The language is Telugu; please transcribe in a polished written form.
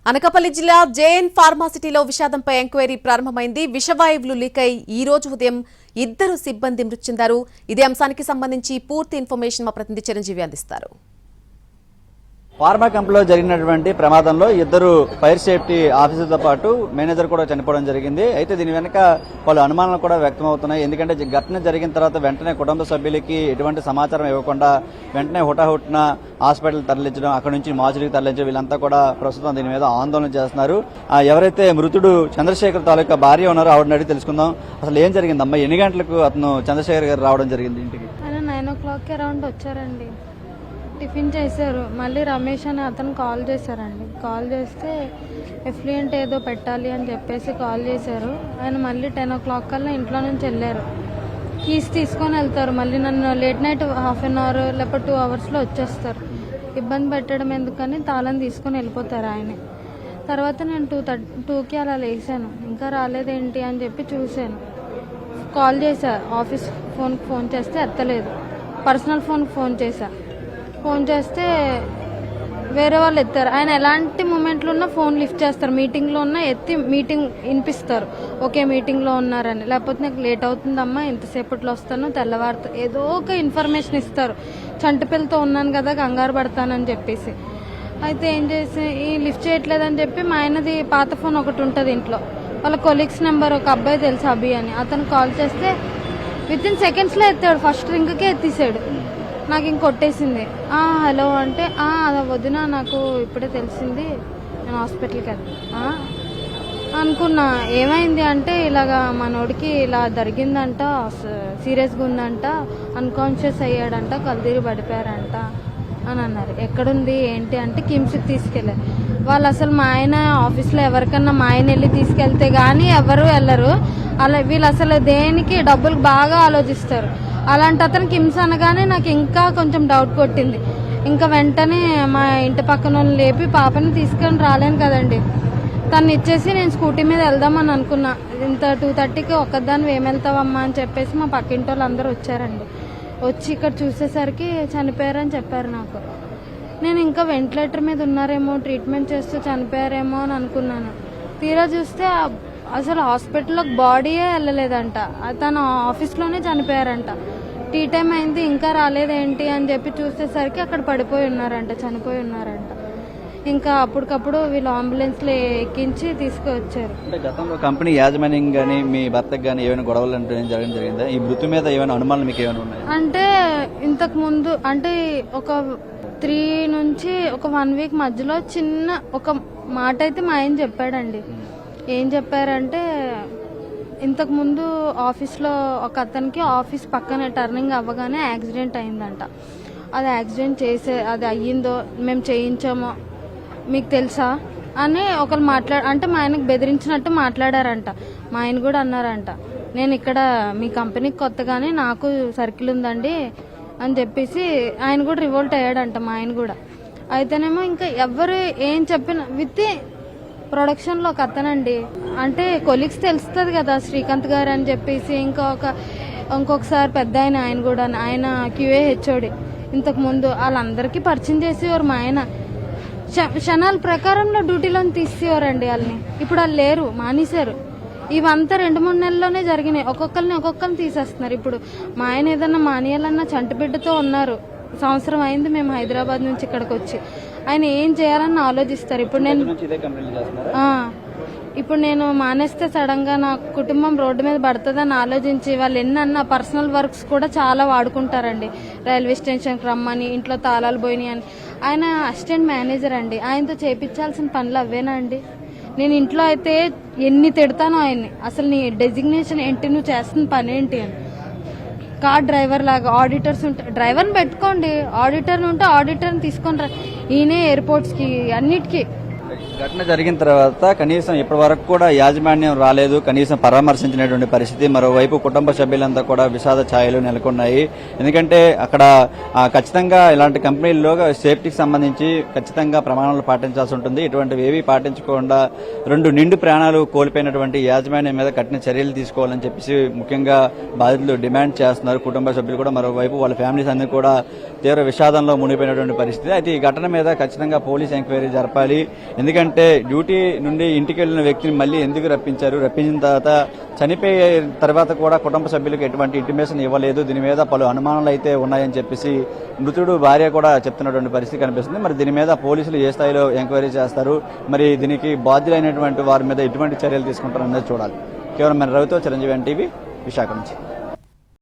అనకాపల్లి జిల్లా జేఎన్ ఫార్మాసిటీలో విషాదంపై ఎంక్వైరీ ప్రారంభమైంది. విషవాయువులు లీక్ అయి ఈ రోజు ఉదయం 2 సిబ్బంది మృతి చెందారు. ఇదే అంశానికి సంబంధించి పూర్తి ఇన్ఫర్మేషన్ మా ప్రతినిధి చిరంజీవి అందిస్తారు. ఫార్మా కంపెనీలో జరిగినటువంటి ప్రమాదంలో 2 ఫైర్ సేఫ్టీ ఆఫీసర్తో పాటు మేనేజర్ కూడా చనిపోవడం జరిగింది. అయితే దీని వెనుక పలు అనుమానాలు కూడా వ్యక్తమవుతున్నాయి. ఎందుకంటే ఘటన జరిగిన తర్వాత వెంటనే కుటుంబ సభ్యులకి ఎటువంటి సమాచారం ఇవ్వకుండా వెంటనే హుటాహుటిన హాస్పిటల్ తరలించడం, అక్కడ నుంచి మార్చురీకి తరలించడం, వీళ్ళంతా కూడా ప్రస్తుతం దీని మీద ఆందోళన చేస్తున్నారు. ఎవరైతే మృతుడు చంద్రశేఖర్ తాలూకా భార్య ఉన్నారో ఆవిడని అడిగి తెలుసుకుందాం. అసలు ఏం జరిగిందమ్మా? ఎన్ని గంటలకు అతను చంద్రశేఖర్ గారు రావడం జరిగింది ఇంటికి? 9 o'clock అరౌండ్ వచ్చారండి. టిఫిన్ చేశారు. మళ్ళీ రమేష్ అని అతను కాల్ చేశారండి. కాల్ చేస్తే ఎఫ్లూయెంట్ ఏదో పెట్టాలి అని చెప్పేసి కాల్ చేశారు. ఆయన మళ్ళీ 10 o'clock కల్లా ఇంట్లో నుంచి వెళ్ళారు. కీస్ తీసుకొని వెళ్తారు. మళ్ళీ నన్ను లేట్ నైట్ ½ an hour లేకపోతే 2 hours వచ్చేస్తారు. ఇబ్బంది పెట్టడం ఎందుకని తాళం తీసుకొని వెళ్ళిపోతారు ఆయన. తర్వాత నేను 2కి అలా లేచాను. ఇంకా రాలేదేంటి అని చెప్పి చూశాను. కాల్ చేశారు. ఆఫీస్ ఫోన్ చేస్తే ఎత్తలేదు. పర్సనల్ ఫోన్ చేస్తే వేరే వాళ్ళు ఎత్తారు. ఆయన ఎలాంటి మూమెంట్లో ఉన్నా ఫోన్ లిఫ్ట్ చేస్తారు. మీటింగ్లో ఉన్నా ఎత్తి మీటింగ్ వినిపిస్తారు. ఓకే మీటింగ్లో ఉన్నారని, లేకపోతే నాకు లేట్ అవుతుందమ్మా ఎంతసేపట్లో వస్తాను తెల్లవారుతా ఏదో ఒక ఇన్ఫర్మేషన్ ఇస్తారు. చంటిపిల్లతో ఉన్నాను కదా కంగారు పడతానని చెప్పేసి. అయితే ఏం చేసి లిఫ్ట్ చేయట్లేదని చెప్పి మా ఆయనది పాత ఫోన్ ఒకటి ఉంటుంది ఇంట్లో. వాళ్ళ కొలీగ్స్ నెంబర్ ఒక అబ్బాయి తెలుసు అభి అని, అతను కాల్ చేస్తే వితిన్ సెకండ్స్లో ఎత్తాడు. ఫస్ట్ రింగ్కే ఎత్తేసాడు. నాకు ఇంక కొట్టేసింది. హలో అంటే వదిన నాకు ఇప్పుడే తెలిసింది, నేను హాస్పిటల్కి వెళ్తా అనుకున్నా. ఏమైంది అంటే ఇలాగా మనోడికి ఇలా జరిగిందంట, సీరియస్గా ఉందంట, అన్కాన్షియస్ అయ్యాడంట, కల్దీరి పడిపోయారంట అని అన్నారు. ఎక్కడుంది ఏంటి అంటే కిమ్స్కి తీసుకెళ్ళారు. వాళ్ళు అసలు మా ఆయన ఆఫీస్లో ఎవరికన్నా మా ఆయన వెళ్ళి తీసుకెళ్తే కానీ ఎవరు వెళ్ళరు. అలా వీళ్ళు అసలు దేనికి డబ్బులకు బాగా ఆలోచిస్తారు. అలాంటి అతను కిమ్స్ అనగానే నాకు ఇంకా కొంచెం డౌట్ కొట్టింది. ఇంకా వెంటనే మా ఇంటి పక్కన వాళ్ళు లేపి పాపని తీసుకొని రాలేను కదండి, తను ఇచ్చేసి నేను స్కూటీ మీద వెళ్దామని అనుకున్నా. ఇంత 2:30కి ఒక్కదాన్ని ఏం వెళ్తావమ్మా అని చెప్పేసి మా పక్కింటి వాళ్ళు అందరూ వచ్చారండి. వచ్చి ఇక్కడ చూసేసరికి చనిపోయారని చెప్పారు నాకు. నేను ఇంకా వెంటిలేటర్ మీద ఉన్నారేమో, ట్రీట్మెంట్ చేస్తూ చనిపోయారేమో అని అనుకున్నాను. తీరా చూస్తే అసలు హాస్పిటల్లోకి బాడీయే వెళ్ళలేదంట. తను ఆఫీస్లోనే చనిపోయారంట. టీ టైం అయింది ఇంకా రాలేదేంటి అని చెప్పి చూసేసరికి అక్కడ పడిపోయి ఉన్నారంట, చనిపోయి ఉన్నారంట. ఇంకా అప్పటికప్పుడు వీళ్ళు అంబులెన్స్లో ఎక్కించి తీసుకువచ్చారు. అంటే గతంలో కంపెనీ యాజమాన్యం కానీ మీ భర్తకు కానీ ఏమైనా గొడవలు అంటే జరిగిందా? ఈ మృతి మీద ఏమైనా అనుమానాలు మీకు ఏమైనా ఉన్నాయి? అంటే ఇంతకు ముందు అంటే ఒక 3 నుంచి ఒక 1 week మధ్యలో చిన్న ఒక మాట అయితే మా ఆయన చెప్పాడండి. ఏం చెప్పారంటే ఇంతకుముందు ఆఫీస్లో ఒక అతనికి ఆఫీస్ పక్కన టర్నింగ్ అవ్వగానే యాక్సిడెంట్ అయిందంట. అది యాక్సిడెంట్ అది అయ్యిందో మేము చేయించామో మీకు తెలుసా అని ఒకరు అంటే మా ఆయనకు బెదిరించినట్టు మాట్లాడారంట. మా ఆయన కూడా అన్నారంట, నేను ఇక్కడ మీ కంపెనీకి కొత్తగానే నాకు సర్కిల్ ఉందండి అని చెప్పేసి ఆయన కూడా రివోల్ట్ అయ్యాడంట మా ఆయన కూడా. అయితేనేమో ఇంకా ఎవరు ఏం చెప్పిన ప్రొడక్షన్లో ఒక అతనండి, అంటే కొలీగ్స్ తెలుస్తుంది కదా శ్రీకాంత్ గారు అని చెప్పేసి, ఇంకొకసారి పెద్ద ఆయన కూడా ఆయన QA HOD ఇంతకు ముందు వాళ్ళందరికీ పరిచయం చేసేవారు. మా ఆయన క్షణాల ప్రకారంలో డ్యూటీలోని తీసేవారండి వాళ్ళని. ఇప్పుడు వాళ్ళు లేరు, మానేశారు. ఇవంతా 2-3 నెలల్లోనే జరిగినాయి. ఒక్కొక్కరిని తీసేస్తున్నారు. ఇప్పుడు మా ఆయన ఏదన్నా మానేయాలన్నా చంటి బిడ్డతో ఉన్నారు. సంవత్సరం అయింది మేము హైదరాబాద్ నుంచి ఇక్కడికి వచ్చి. ఆయన ఏం చేయాలని ఆలోచిస్తారు. ఇప్పుడు నేను మానేస్తే సడన్ గా నా కుటుంబం రోడ్డు మీద పడుతుందని ఆలోచించి వాళ్ళు ఎన్నన్నా పర్సనల్ వర్క్స్ కూడా చాలా వాడుకుంటారండి. రైల్వే స్టేషన్కి రమ్మని, ఇంట్లో తాళాలు పోయినాయి అని. ఆయన అసిస్టెంట్ మేనేజర్ అండి, ఆయనతో చేయించాల్సిన పనులు అవేనా అండి? నేను ఇంట్లో అయితే ఎన్ని తిడతానో ఆయన్ని, అసలు నీ డెసిగ్నేషన్ ఏంటి, నువ్వు చేస్తున్న పని ఏంటి అని. కార్ డ్రైవర్ లాగా ఆడిటర్స్ ఉంటే డ్రైవర్ని పెట్టుకోండి, ఆడిటర్ని ఉంటే ఆడిటర్ని తీసుకొని రా. ఈయనే ఎయిర్పోర్ట్స్కి అన్నిటికీ. ఘటన జరిగిన తర్వాత కనీసం ఇప్పటి వరకు కూడా యాజమాన్యం రాలేదు, కనీసం పరామర్శించినటువంటి పరిస్థితి. మరోవైపు కుటుంబ సభ్యులంతా కూడా విషాద ఛాయలు నెలకొన్నాయి. ఎందుకంటే అక్కడ ఖచ్చితంగా ఇలాంటి కంపెనీల్లో సేఫ్టీకి సంబంధించి ఖచ్చితంగా ప్రమాణాలు పాటించాల్సి ఉంటుంది. ఇటువంటివి ఏవి పాటించకుండా 2 నిండు ప్రాణాలు కోల్పోయినటువంటి యాజమాన్యం మీద కఠిన చర్యలు తీసుకోవాలని చెప్పేసి ముఖ్యంగా బాధితులు డిమాండ్ చేస్తున్నారు. కుటుంబ సభ్యులు కూడా, మరోవైపు వాళ్ళ ఫ్యామిలీస్ అందరూ కూడా తీవ్ర విషాదంలో మునిగిపోయినటువంటి పరిస్థితి. అయితే ఈ ఘటన మీద ఖచ్చితంగా పోలీస్ ఎంక్వైరీ జరపాలి. ఎందుకంటే డ్యూటీ నుండి ఇంటికి వెళ్లిన వ్యక్తిని మళ్ళీ ఎందుకు రప్పించారు, రప్పించిన తర్వాత చనిపోయే తర్వాత కూడా కుటుంబ సభ్యులకు ఎటువంటి ఇంటిమేషన్ ఇవ్వలేదు, దీని మీద పలు అనుమానాలు అయితే ఉన్నాయని చెప్పేసి మృతుడు భార్య కూడా చెప్తున్నటువంటి పరిస్థితి కనిపిస్తుంది. మరి దీని మీద పోలీసులు ఏ స్థాయిలో ఎంక్వైరీ చేస్తారు, మరి దీనికి బాధ్యులైనటువంటి వారి మీద ఎటువంటి చర్యలు తీసుకుంటారు అనేది చూడాలి. కేవలం మన రవితో చిరంజీవి ఎన్టీవీ విశాఖ నుంచి.